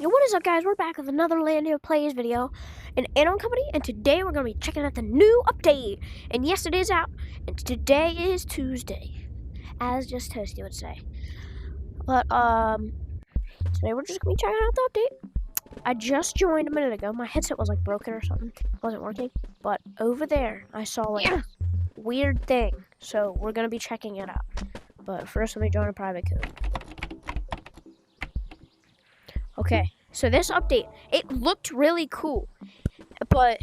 Yo, what is up, guys? We're back with another Land of Plays video in Animal Company, and today we're going to be checking out the new update. And yes, it is out, and today is Tuesday, as just Toasty would say. But, today we're just going to be checking out the update. I just joined a minute ago. My headset was, like, broken or something. It wasn't working. But over there, I saw, like, a weird thing. So, we're going to be checking it out. But first, let me join a private code. Okay, so this update, it looked really cool, but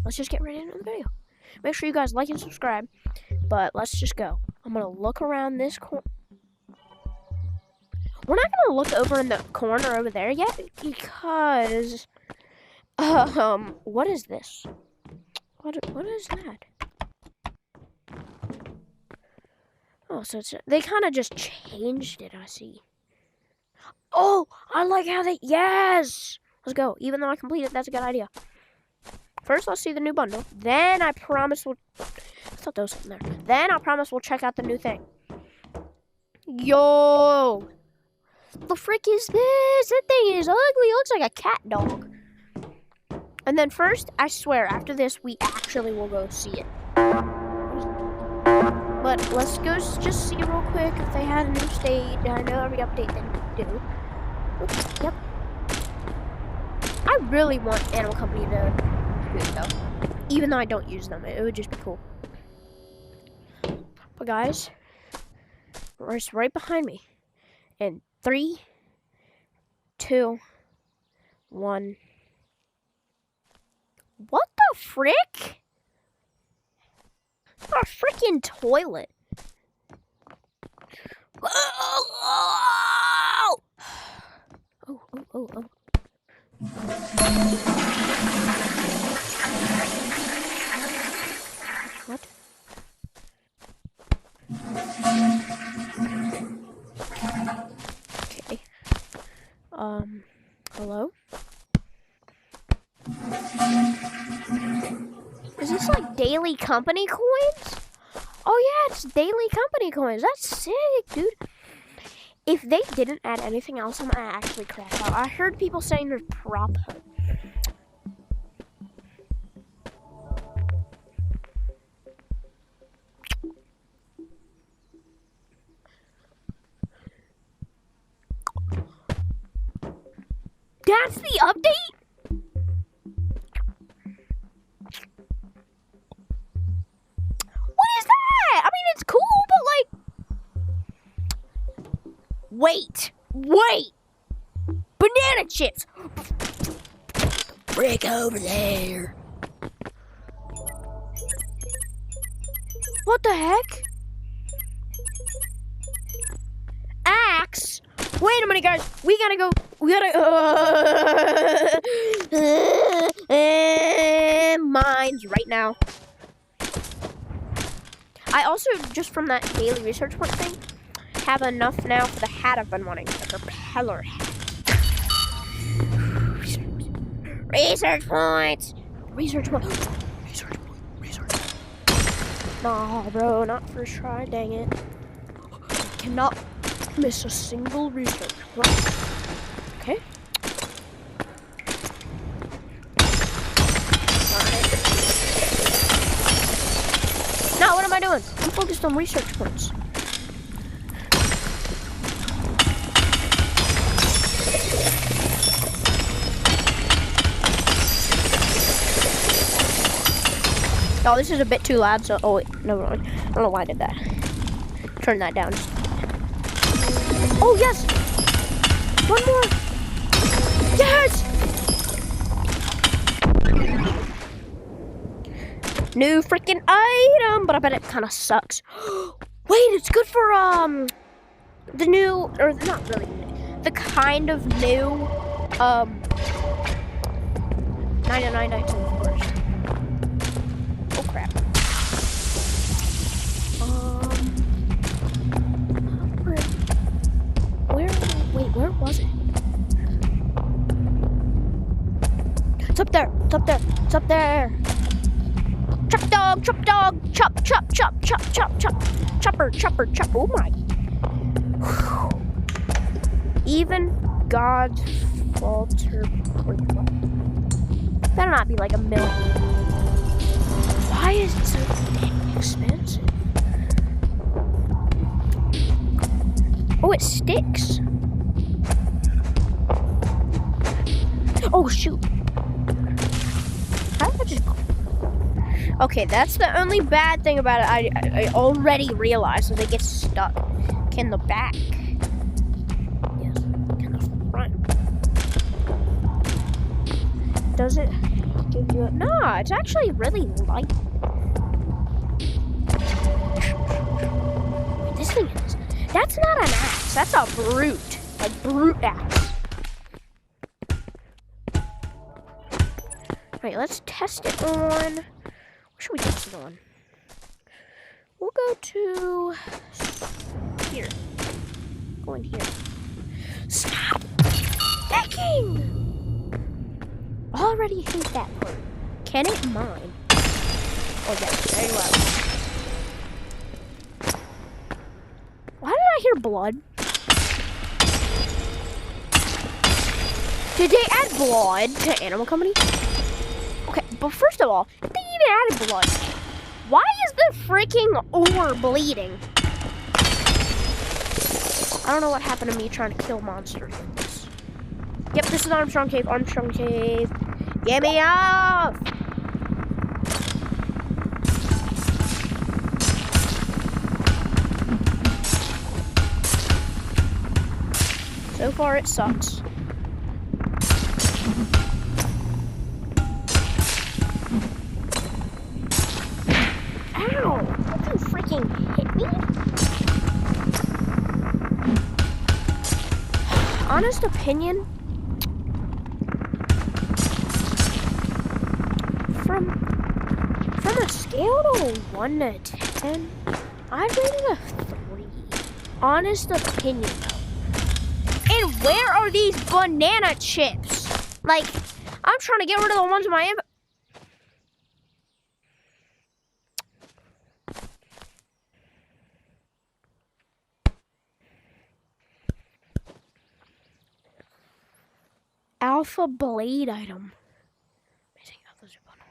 let's just get right into the video. Make sure you guys like and subscribe, but let's just go. I'm going to look around this corner. We're not going to look over in the corner over there yet, because, what is this? What is that? Oh, so they kind of just changed it, I see. Oh, I like how they... Yes! Let's go. Even though I completed, that's a good idea. First, let's see the new bundle. Then I promise we'll... I thought there was something there. Then I promise we'll check out the new thing. Yo! The frick is this? That thing is ugly. It looks like a cat dog. And then first, I swear, after this, we actually will go see it. But let's go just see real quick if they had a new stage. I know every update they do. Oops, yep. I really want Animal Company to do it though. Even though I don't use them, it would just be cool. But guys, it's right behind me. In 3, 2, 1. What the frick? A freaking toilet. Oh. What? Okay. Hello? Is this like daily company coins? Oh yeah, it's daily company coins. That's sick, dude. If they didn't add anything else, I'm gonna actually crash out. I heard people saying there's prop hunt. That's the update? What is that? I mean, it's cool, but like... Wait! Banana chips! Frick over there. What the heck? Axe? Wait a minute, guys. We gotta go. Mines right now. I also, just from that daily research point thing, have enough now for the hat I've been wanting, the propeller hat. Research points. Research points. Nah, bro, not first try. Dang it. Cannot miss a single research point. Okay. Alright. Now, what am I doing? I'm focused on research points. Oh, this is a bit too loud, so... Oh, wait. No, I don't know why I did that. Turn that down. Oh, yes! One more! Yes! New freaking item! But I bet it kind of sucks. Wait, it's good for, the new... Or, not really new. The kind of new, 99 items, of course. Oh crap. Where was it? It's up there. It's up there. Chop dog. Chopper. Oh my. Even God's Walter Prima. Better not be like $1 million. Why is it so dang expensive? Oh, it sticks. Oh, shoot. How did I just... Okay, that's the only bad thing about it. I already realized that it gets stuck. Can the back? Yes. Can the front? Does it give you a... No, it's actually really light. Wait, this thing is... That's not an axe. That's a brute. Like, brute axe. Right, let's test it on... What should we test it on? We'll go to... Here. Go in here. Stop thinking! Already hate that part. Can it mine? Oh, yes, very well. Why did I hear blood? Did they add blood to Animal Company? Okay, but first of all, if they even added blood, why is the freaking ore bleeding? I don't know what happened to me trying to kill monsters like this. Yep, this is Armstrong Cave. Armstrong Cave. Get me off! So far, it sucks. Ow! Did you freaking hit me? Honest opinion, from a scale of 1 to 10, I'd rate it a 3. Honest opinion, though. And where are these banana chips? Like, I'm trying to get rid of the ones in my inventory. Alpha blade item. Amazing alpha suit bundle.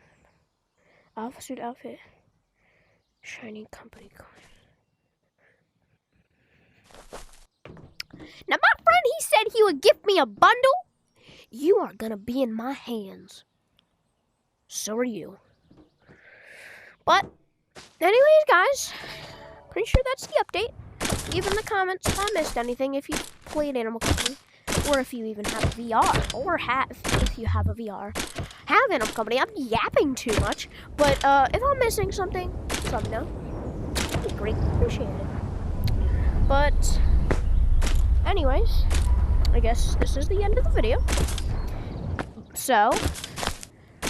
Alpha suit outfit. Shiny company coin. Now my friend, he said he would gift me a bundle. You are gonna be in my hands. So are you. But anyways, guys, pretty sure that's the update. Leave in the comments if I missed anything, if you played Animal Company. Or if you even have a VR, or if you have a VR. Have Animal Company. I'm yapping too much, but if I'm missing something, let me know. I'd be greatly appreciated. But, anyways, I guess this is the end of the video. So,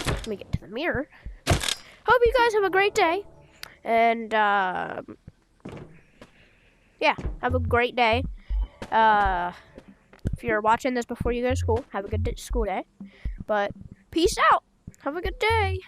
let me get to the mirror. Hope you guys have a great day, and yeah, have a great day. If you're watching this before you go to school, have a good school day. But peace out. Have a good day.